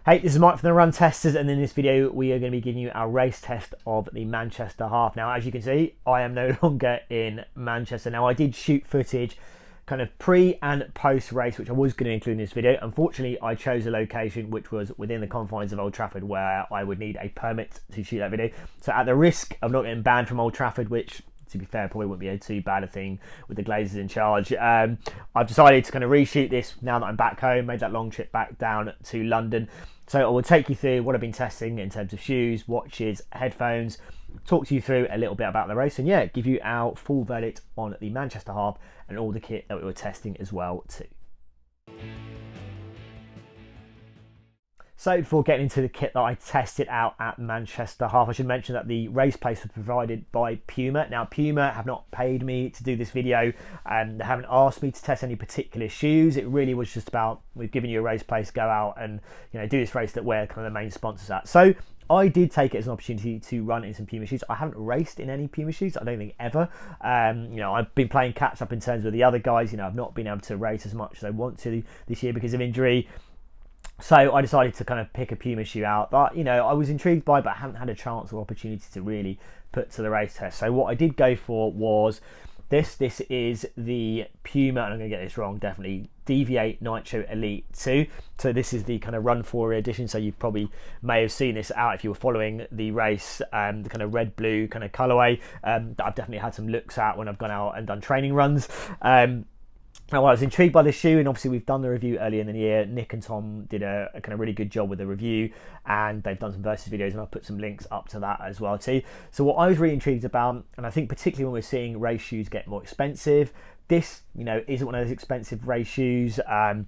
Hey, this is Mike from the Run Testers, and in this video we are going to be giving you our race test of the Manchester Half. Now, as you can see, I am no longer in Manchester. Now, I did shoot footage kind of pre and post race, which I was going to include in this video. Unfortunately, I chose a location which was within the confines of Old Trafford, where I would need a permit to shoot that video. So at the risk of not getting banned from Old Trafford, which, to be fair, probably wouldn't be too bad a thing with the Glazers in charge, I've decided to kind of reshoot this now that I'm back home, made that long trip back down to London. So I will take you through what I've been testing in terms of shoes, watches, headphones, talk to you through a little bit about the race, and yeah, give you our full verdict on the Manchester Half and all the kit that we were testing as well too. So before getting into the kit that I tested out at Manchester Half, I should mention that the race pace was provided by Puma. Now, Puma have not paid me to do this video, and they haven't asked me to test any particular shoes. It really was just about, we've given you a race pace, go out and do this race that we're kind of the main sponsors at. So I did take it as an opportunity to run in some Puma shoes. I haven't raced in any Puma shoes, I don't think ever. I've been playing catch up in terms of the other guys. I've not been able to race as much as I want to this year because of injury. So I decided to kind of pick a Puma shoe out that, I was intrigued by, but I haven't had a chance or opportunity to really put to the race test. So what I did go for was this. This is the Puma, and I'm going to get this wrong, definitely, Deviate Nitro Elite 2. So this is the kind of Run 4 edition. So you probably may have seen this out if you were following the race, the kind of red-blue kind of colourway that I've definitely had some looks at when I've gone out and done training runs. Now, I was intrigued by this shoe, and obviously we've done the review earlier in the year. Nick and Tom did a kind of really good job with the review, and they've done some versus videos, and I've put some links up to that as well too. So what I was really intrigued about, and I think particularly when we're seeing race shoes get more expensive, this, isn't one of those expensive race shoes. I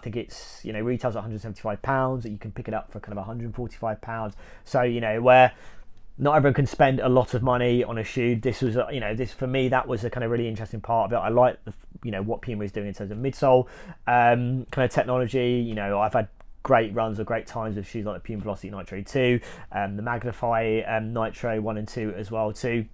think it's, retails at £175, you can pick it up for kind of £145. So, where not everyone can spend a lot of money on a shoe. This was, this for me, that was a kind of really interesting part of it. I like the, what Puma is doing in terms of midsole kind of technology. I've had great runs or great times with shoes like the Puma Velocity Nitro 2, the Magnify Nitro 1 and 2 as well too.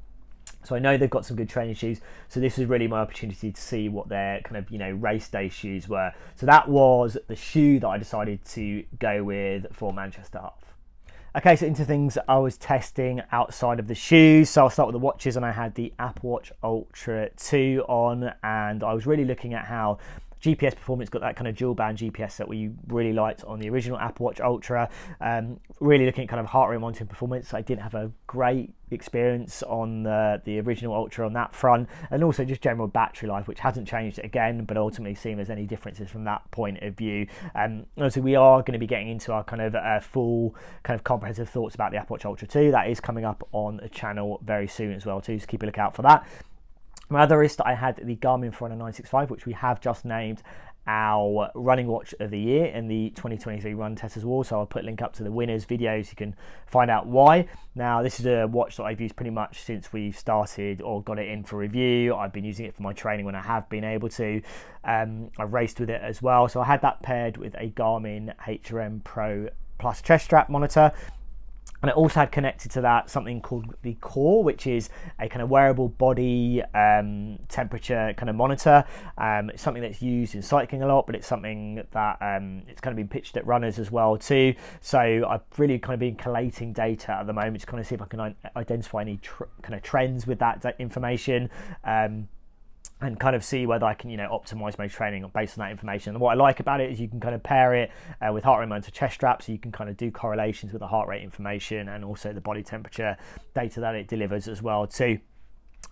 So I know they've got some good training shoes. So this was really my opportunity to see what their kind of, race day shoes were. So that was the shoe that I decided to go with for Manchester Half. Okay, so into things I was testing outside of the shoes. So I'll start with the watches, and I had the Apple Watch Ultra 2 on, and I was really looking at how GPS performance got that kind of dual band GPS that we really liked on the original Apple Watch Ultra. Really looking at kind of heart rate monitoring performance. I didn't have a great experience on the original Ultra on that front, and also just general battery life, which hasn't changed again, but ultimately seeing there's any differences from that point of view. Also, we are going to be getting into our kind of full kind of comprehensive thoughts about the Apple Watch Ultra 2. That is coming up on the channel very soon as well too, so keep a lookout for that. My other wrist, I had the Garmin Forerunner 965, which we have just named our running watch of the year in the 2023 Run Testers Award. So I'll put a link up to the winners videos, you can find out why. Now, this is a watch that I've used pretty much since we've started or got it in for review. I've been using it for my training when I have been able to. I've raced with it as well. So I had that paired with a Garmin HRM Pro Plus chest strap monitor. And it also had connected to that something called the Core, which is a kind of wearable body temperature kind of monitor. It's something that's used in cycling a lot, but it's something that it's kind of been pitched at runners as well too. So I've really kind of been collating data at the moment to kind of see if I can identify any kind of trends with that information. And kind of see whether I can, optimize my training based on that information. And what I like about it is you can kind of pair it with heart rate monitor chest strap, so you can kind of do correlations with the heart rate information and also the body temperature data that it delivers as well too.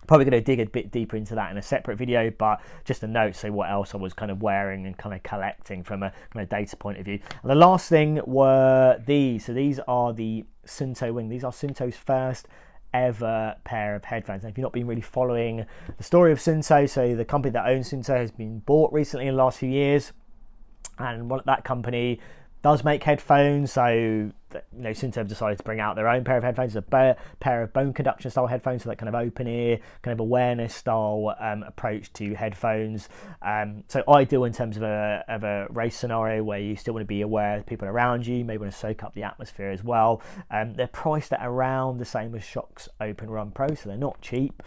Probably going to dig a bit deeper into that in a separate video, but just a note, so what else I was kind of wearing and kind of collecting from a kind of data point of view. And the last thing were these. So these are the Suunto Wing. These are Suunto's first ever pair of headphones. Now, if you've not been really following the story of Suunto, so the company that owns Suunto has been bought recently in the last few years, and that company does make headphones. So Suunto have decided to bring out their own pair of headphones, a pair of bone conduction style headphones, so that kind of open ear, kind of awareness style approach to headphones. So ideal in terms of a race scenario where you still want to be aware of people around you, maybe want to soak up the atmosphere as well. They're priced at around the same as Shock's Open Run Pro, so they're not cheap.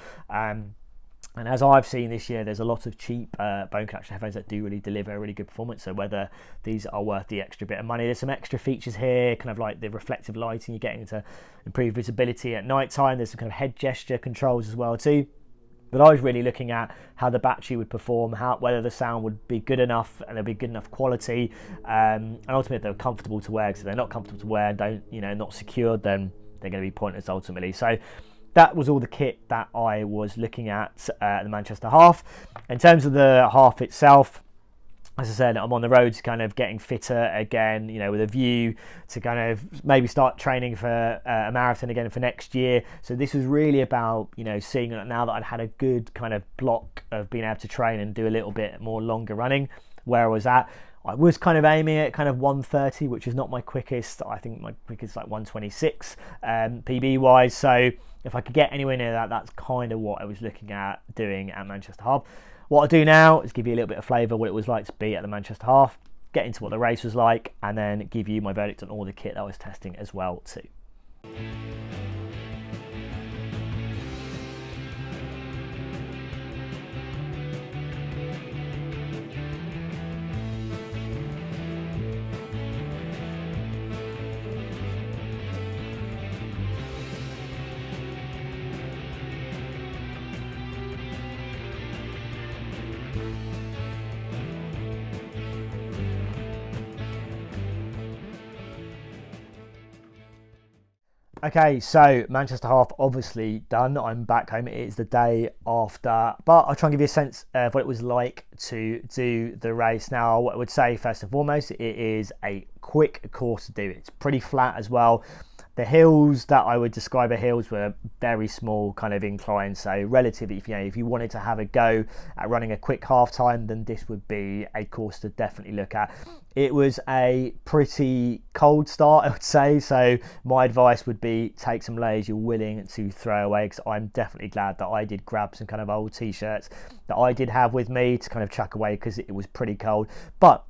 And as I've seen this year, there's a lot of cheap bone conduction headphones that do really deliver a really good performance. So whether these are worth the extra bit of money, there's some extra features here, kind of like the reflective lighting you're getting to improve visibility at night time. There's some kind of head gesture controls as well too. But I was really looking at how the battery would perform, whether the sound would be good enough and there'd be good enough quality, and ultimately if they're comfortable to wear. Because if they're not comfortable to wear and not secured, then they're going to be pointless ultimately. So that was all the kit that I was looking at the Manchester half. In terms of the half itself, as I said, I'm on the road to kind of getting fitter again, with a view to kind of maybe start training for a marathon again for next year. So this was really about, seeing now that I'd had a good kind of block of being able to train and do a little bit more longer running, where I was at. I was kind of aiming at kind of 130, which is not my quickest. I think my quickest is like 126 PB wise. So if I could get anywhere near that, that's kind of what I was looking at doing at Manchester Half. What I'll do now is give you a little bit of flavour what it was like to be at the Manchester Half, get into what the race was like, and then give you my verdict on all the kit that I was testing as well too. Okay, so Manchester Half obviously done. I'm back home. It is the day after, but I'll try and give you a sense of what it was like to do the race. Now, what I would say first and foremost, it is a quick course to do. It's pretty flat as well. The hills that I would describe as hills were very small kind of inclines, so relatively, if you wanted to have a go at running a quick half time, then this would be a course to definitely look at. It was a pretty cold start, I would say, so my advice would be take some layers you're willing to throw away, because I'm definitely glad that I did grab some kind of old t-shirts that I did have with me to kind of chuck away, because it was pretty cold. But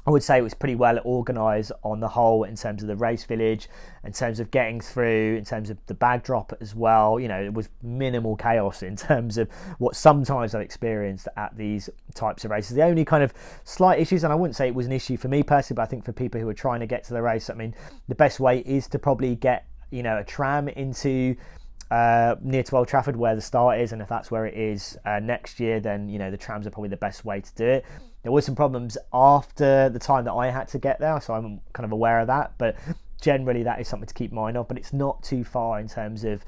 I would say it was pretty well organised on the whole in terms of the race village, in terms of getting through, in terms of the bag drop as well. It was minimal chaos in terms of what sometimes I've experienced at these types of races. The only kind of slight issues, and I wouldn't say it was an issue for me personally, but I think for people who are trying to get to the race, the best way is to probably get, a tram into near to Old Trafford where the start is, and if that's where it is next year, then the trams are probably the best way to do it. There were some problems after the time that I had to get there, so I'm kind of aware of that, but generally that is something to keep in mind of. But it's not too far in terms of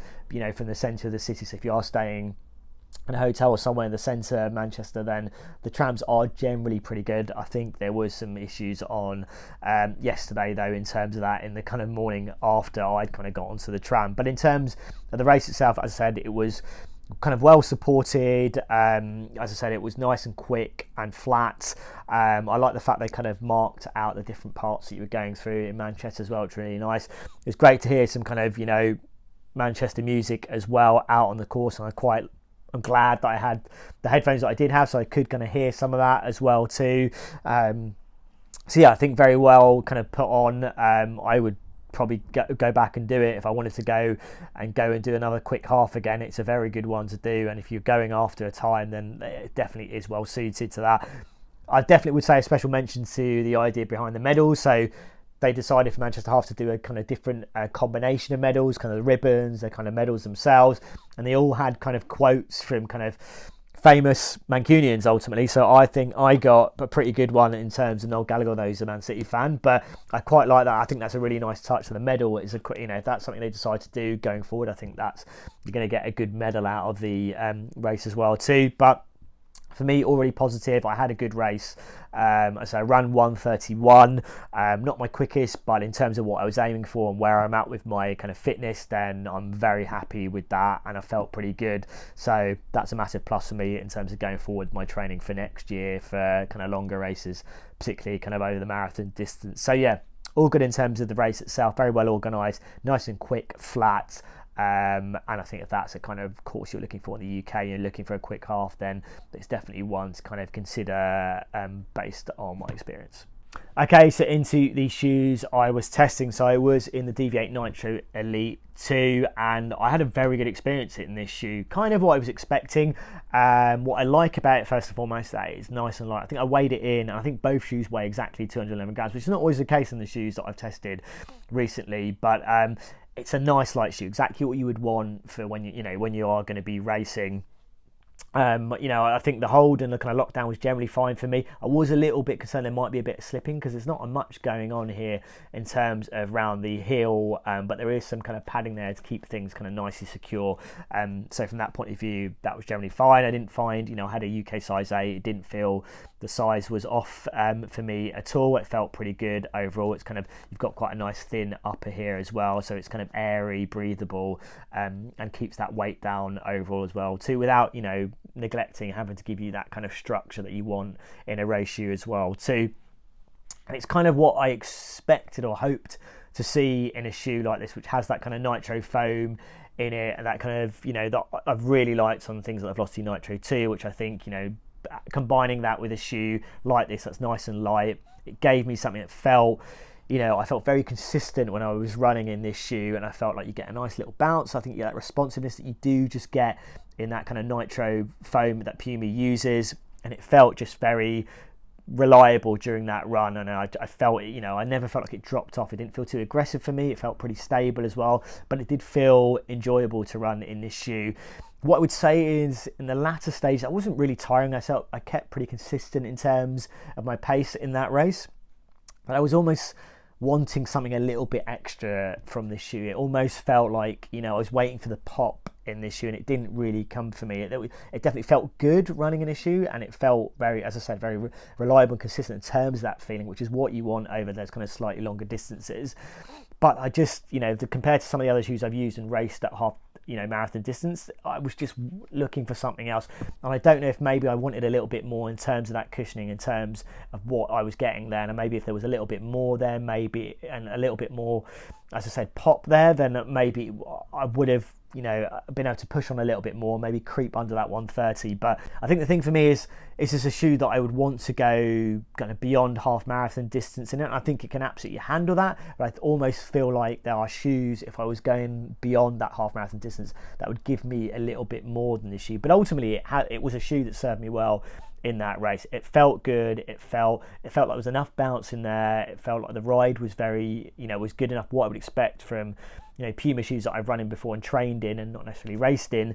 from the centre of the city, so if you are staying in a hotel or somewhere in the centre of Manchester, then the trams are generally pretty good. I think there was some issues on yesterday though in terms of that in the kind of morning after I'd kind of got onto the tram. But in terms of the race itself, as I said, it was kind of well supported. As I said, it was nice and quick and flat. I like the fact they kind of marked out the different parts that you were going through in Manchester as well. It's really nice. It was great to hear some kind of Manchester music as well out on the course, and I'm glad that I had the headphones that I did have, so I could kind of hear some of that as well too. So yeah, I think very well kind of put on. I would probably go back and do it if I wanted to go and do another quick half again. It's a very good one to do, and if you're going after a time, then it definitely is well suited to that. I definitely would say a special mention to the idea behind the medals. So they decided for Manchester Half to do a kind of different combination of medals, kind of the ribbons, the kind of medals themselves, and they all had kind of quotes from kind of famous Mancunians ultimately. So I think I got a pretty good one in terms of Noel Gallagher, though he's a Man City fan, but I quite like that. I think that's a really nice touch. So the medal is if that's something they decide to do going forward, I think you're going to get a good medal out of the race as well too. But for me, already positive. I had a good race. So I ran 1:31, not my quickest, but in terms of what I was aiming for and where I'm at with my kind of fitness, then I'm very happy with that, and I felt pretty good. So that's a massive plus for me in terms of going forward my training for next year for kind of longer races, particularly kind of over the marathon distance. So yeah, all good in terms of the race itself. Very well organised, nice and quick, flat. And I think if that's a kind of course you're looking for in the UK, you're looking for a quick half, then it's definitely one to kind of consider based on my experience. Okay, so into the shoes I was testing. So I was in the Deviate Nitro Elite 2 and I had a very good experience in this shoe. Kind of what I was expecting. What I like about it, first and foremost, that it's nice and light. I think I weighed it in, and I think both shoes weigh exactly 211 grams, which is not always the case in the shoes that I've tested recently. But it's a nice light shoe, exactly what you would want for when when you are going to be racing. I think the hold and the kind of lockdown was generally fine for me. I was a little bit concerned there might be a bit of slipping because there's not much going on here in terms of around the heel, but there is some kind of padding there to keep things kind of nicely secure. So from that point of view, that was generally fine. I didn't find, I had a UK size 8. It didn't feel the size was off for me at all. It felt pretty good overall. It's kind of, you've got quite a nice thin upper here as well, so it's kind of airy, breathable, and keeps that weight down overall as well too, without neglecting having to give you that kind of structure that you want in a race shoe as well too. And it's kind of what I expected or hoped to see in a shoe like this, which has that kind of nitro foam in it, and that kind of that I've really liked on things like Velocity Nitro 2, which I think combining that with a shoe like this that's nice and light, it gave me something that felt I felt very consistent when I was running in this shoe, and I felt like you get a nice little bounce. I think you get that responsiveness that you do just get in that kind of nitro foam that Puma uses, and it felt just very reliable during that run. And I felt it, I never felt like it dropped off. It didn't feel too aggressive for me. It felt pretty stable as well, but it did feel enjoyable to run in this shoe. What I would say is in the latter stage, I wasn't really tiring myself. I kept pretty consistent in terms of my pace in that race, but I was almost wanting something a little bit extra from this shoe. It almost felt like I was waiting for the pop in this shoe, and it didn't really come for me. It definitely felt good running in a shoe, and it felt very, as I said, very reliable and consistent in terms of that feeling, which is what you want over those kind of slightly longer distances. But I just compared to some of the other shoes I've used and raced at half marathon distance, I was just looking for something else, and I don't know if maybe I wanted a little bit more in terms of that cushioning, in terms of what I was getting there, and maybe if there was a little bit more there, maybe, and a little bit more, as I said, pop there, then maybe I would have been able to push on a little bit more, maybe creep under that 130. But I think the thing for me is this a shoe that I would want to go kind of beyond half marathon distance in it. I think it can absolutely handle that, but I almost feel like there are shoes, if I was going beyond that half marathon distance, that would give me a little bit more than this shoe. But ultimately it was a shoe that served me well in that race. It felt good. It felt like there was enough bounce in there. It felt like the ride was very was good enough, what I would expect from Puma shoes that I've run in before and trained in and not necessarily raced in.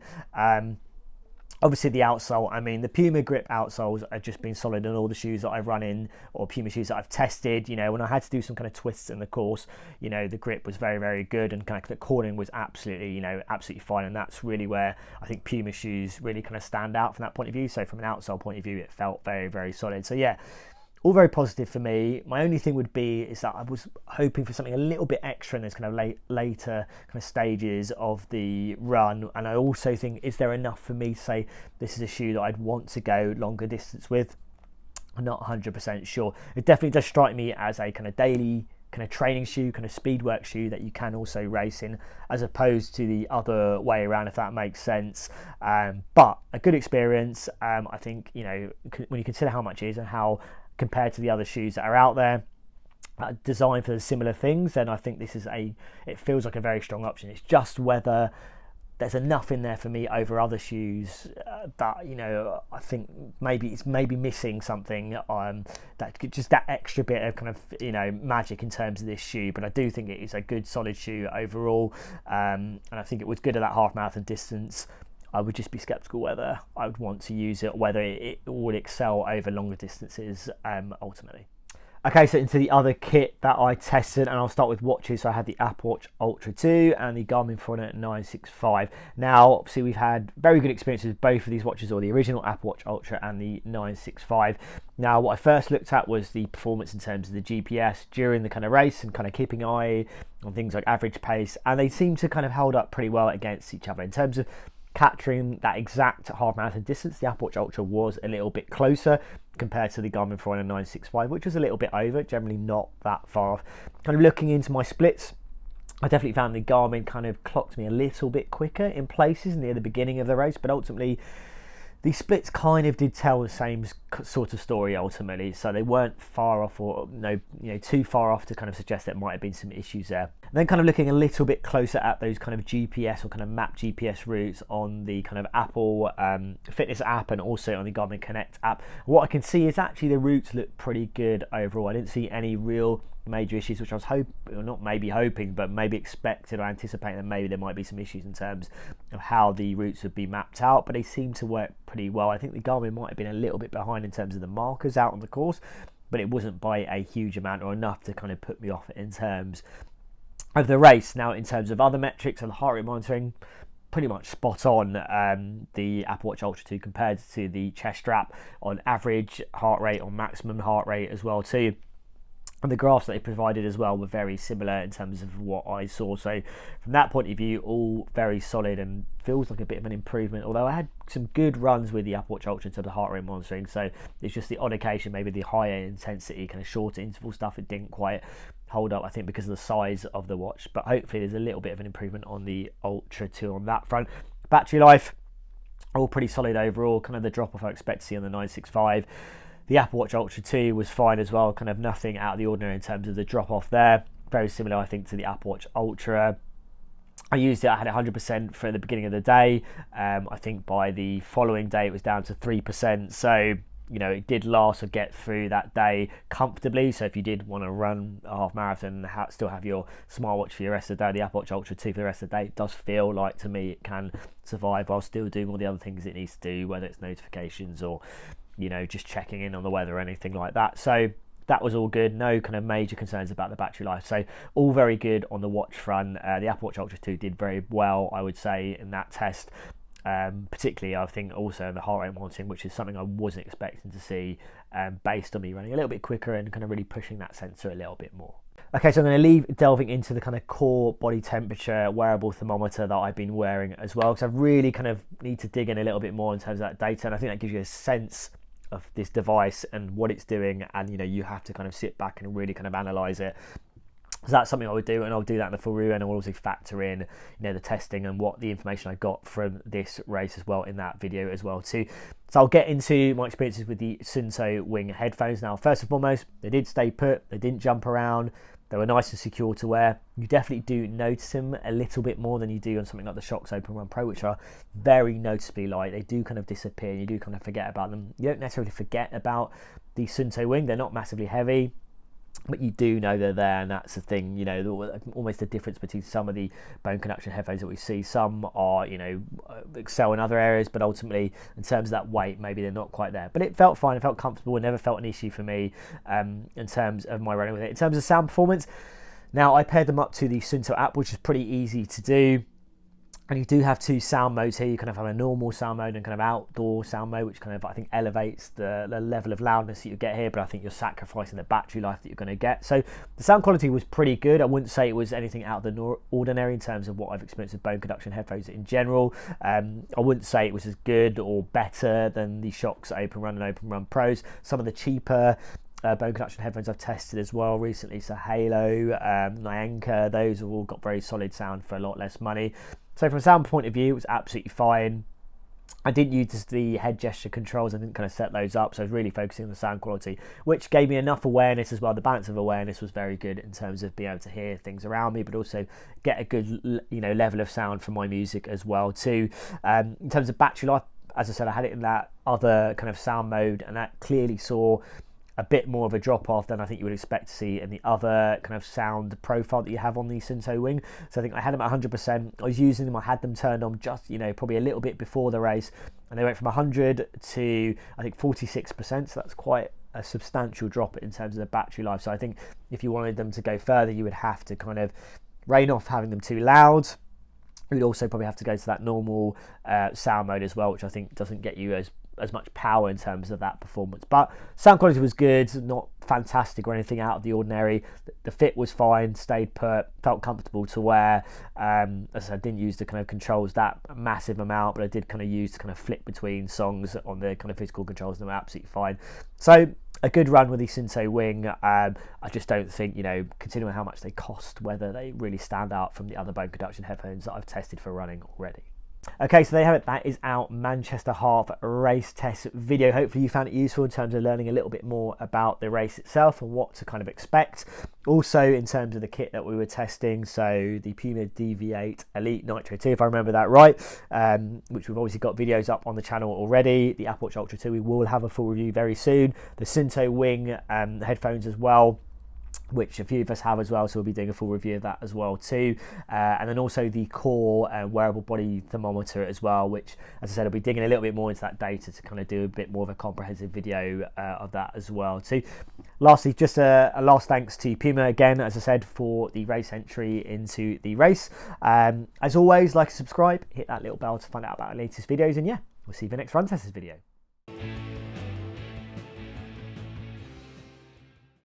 Obviously the outsole, the Puma grip outsoles have just been solid in all the shoes that I've run in, or Puma shoes that I've tested. When I had to do some kind of twists in the course, the grip was very, very good, and kind of the cornering was absolutely fine. And that's really where I think Puma shoes really kind of stand out from that point of view. So from an outsole point of view, it felt very, very solid. So yeah, all very positive for me. My only thing would be is that I was hoping for something a little bit extra in those kind of later kind of stages of the run. And I also think, is there enough for me to say this is a shoe that I'd want to go longer distance with? I'm not 100% sure. It definitely does strike me as a kind of daily kind of training shoe, kind of speed work shoe that you can also race in, as opposed to the other way around, if that makes sense. But a good experience. I think when you consider how much it is and how compared to the other shoes that are out there designed for similar things, then I think this is it feels like a very strong option. It's just whether there's enough in there for me over other shoes that I think it's maybe missing something, that extra bit of kind of magic in terms of this shoe. But I do think it is a good solid shoe overall, and I think it was good at that half marathon distance. I would just be sceptical whether I would want to use it, whether it would excel over longer distances ultimately. Okay, so into the other kit that I tested, and I'll start with watches. So I had the Apple Watch Ultra 2 and the Garmin Forerunner 965. Now, obviously, we've had very good experiences with both of these watches, or the original Apple Watch Ultra and the 965. Now, what I first looked at was the performance in terms of the GPS during the kind of race, and kind of keeping an eye on things like average pace, and they seem to kind of held up pretty well against each other in terms of capturing that exact half marathon distance. The Apple Watch Ultra was a little bit closer compared to the Garmin Forerunner 965, which was a little bit over, generally not that far off. Kind of looking into my splits, I definitely found the Garmin kind of clocked me a little bit quicker in places near the beginning of the race, but ultimately The splits kind of did tell the same sort of story ultimately, so they weren't far off, or too far off to kind of suggest there might have been some issues there. And then kind of looking a little bit closer at those kind of GPS or kind of map GPS routes on the kind of Apple Fitness app and also on the Garmin Connect app, what I can see is actually the routes look pretty good overall. I didn't see any real major issues, which I was hoping, but maybe expected or anticipating that maybe there might be some issues in terms of how the routes would be mapped out, but they seem to work pretty well. I think the Garmin might have been a little bit behind in terms of the markers out on the course, but it wasn't by a huge amount or enough to kind of put me off in terms of the race. Now, in terms of other metrics and the heart rate monitoring, pretty much spot on. The Apple Watch Ultra 2 compared to the chest strap on average heart rate, on maximum heart rate as well too. And the graphs that they provided as well were very similar in terms of what I saw. So from that point of view, all very solid and feels like a bit of an improvement. Although I had some good runs with the Apple Watch Ultra in terms of heart rate monitoring. So it's just the odd occasion, maybe the higher intensity, kind of shorter interval stuff, it didn't quite hold up, I think, because of the size of the watch. But hopefully there's a little bit of an improvement on the Ultra 2 on that front. Battery life, all pretty solid overall. Kind of the drop off I expect to see on the 965. The Apple Watch Ultra 2 was fine as well, kind of nothing out of the ordinary in terms of the drop off there. Very similar, I think, to the Apple Watch Ultra. I used it, I had 100% for the beginning of the day. I think by the following day it was down to 3%. So, it did last or get through that day comfortably. So if you did want to run a half marathon and still have your smartwatch for the rest of the day, the Apple Watch Ultra 2 for the rest of the day, it does feel like, to me, it can survive while still doing all the other things it needs to do, whether it's notifications or just checking in on the weather or anything like that. So that was all good. No kind of major concerns about the battery life. So all very good on the watch front. The Apple Watch Ultra 2 did very well, I would say, in that test. Particularly, I think, also in the heart rate monitoring, which is something I wasn't expecting to see based on me running a little bit quicker and kind of really pushing that sensor a little bit more. Okay, so I'm going to leave delving into the kind of core body temperature wearable thermometer that I've been wearing as well, because I really kind of need to dig in a little bit more in terms of that data, and I think that gives you a sense of this device and what it's doing, and you have to kind of sit back and really kind of analyze it. So that's something I would do, and I'll do that in the full review, and I'll also factor in the testing and what the information I got from this race as well in that video as well too. So I'll get into my experiences with the Suunto Wing headphones. Now, first and foremost, they did stay put, they didn't jump around, they were nice and secure to wear. You definitely do notice them a little bit more than you do on something like the Shox Open Run Pro, which are very noticeably light. They do kind of disappear, and you do kind of forget about them. You don't necessarily forget about the Suunto Wing. They're not massively heavy, but you do know they're there, and that's the thing, almost the difference between some of the bone conduction headphones that we see. Some are, excel in other areas, but ultimately, in terms of that weight, maybe they're not quite there. But it felt fine, it felt comfortable, it never felt an issue for me in terms of my running with it. In terms of sound performance, now I paired them up to the Suunto app, which is pretty easy to do. And you do have two sound modes here. You kind of have a normal sound mode and kind of outdoor sound mode, which kind of, I think, elevates the level of loudness that you get here, but I think you're sacrificing the battery life that you're going to get. So the sound quality was pretty good. I wouldn't say it was anything out of the ordinary in terms of what I've experienced with bone conduction headphones in general. I wouldn't say it was as good or better than the Shox Open Run and Open Run Pros. Some of the cheaper bone conduction headphones I've tested as well recently, so Halo, Nyanka, those have all got very solid sound for a lot less money. So from a sound point of view, it was absolutely fine. I didn't use the head gesture controls, I didn't kind of set those up, so I was really focusing on the sound quality, which gave me enough awareness as well. The balance of awareness was very good in terms of being able to hear things around me, but also get a good level of sound from my music as well too. In terms of battery life, as I said, I had it in that other kind of sound mode, and that clearly saw a bit more of a drop off than I think you would expect to see in the other kind of sound profile that you have on the Suunto Wing. So I think I had them at 100%. I was using them, I had them turned on just, probably a little bit before the race, and they went from 100 to, I think, 46%. So that's quite a substantial drop in terms of the battery life. So I think if you wanted them to go further, you would have to kind of rein off having them too loud. You'd also probably have to go to that normal sound mode as well, which I think doesn't get you as much power in terms of that performance. But sound quality was good, not fantastic or anything out of the ordinary. The fit was fine, stayed put, felt comfortable to wear. As I said, I didn't use the kind of controls that massive amount, but I did kind of use to kind of flip between songs on the kind of physical controls, and they were absolutely fine. So a good run with the Suunto Wing. I just don't think, considering how much they cost, whether they really stand out from the other bone conduction headphones that I've tested for running already. Okay, so there you have it. That is our Manchester Half race test video. Hopefully you found it useful in terms of learning a little bit more about the race itself and what to kind of expect. Also in terms of the kit that we were testing, so the Puma Deviate Elite Nitro 2, if I remember that right, which we've obviously got videos up on the channel already. The Apple Watch Ultra 2, we will have a full review very soon. The Suunto Wing headphones as well, which a few of us have as well, so we'll be doing a full review of that as well too. And then also the Core wearable body thermometer as well, which, as I said, I'll be digging a little bit more into that data to kind of do a bit more of a comprehensive video of that as well too. Lastly, just a last thanks to Puma again, as I said, for the race entry into the race. As always, like and subscribe, hit that little bell to find out about our latest videos, and yeah, we'll see you in the next Run Testers video.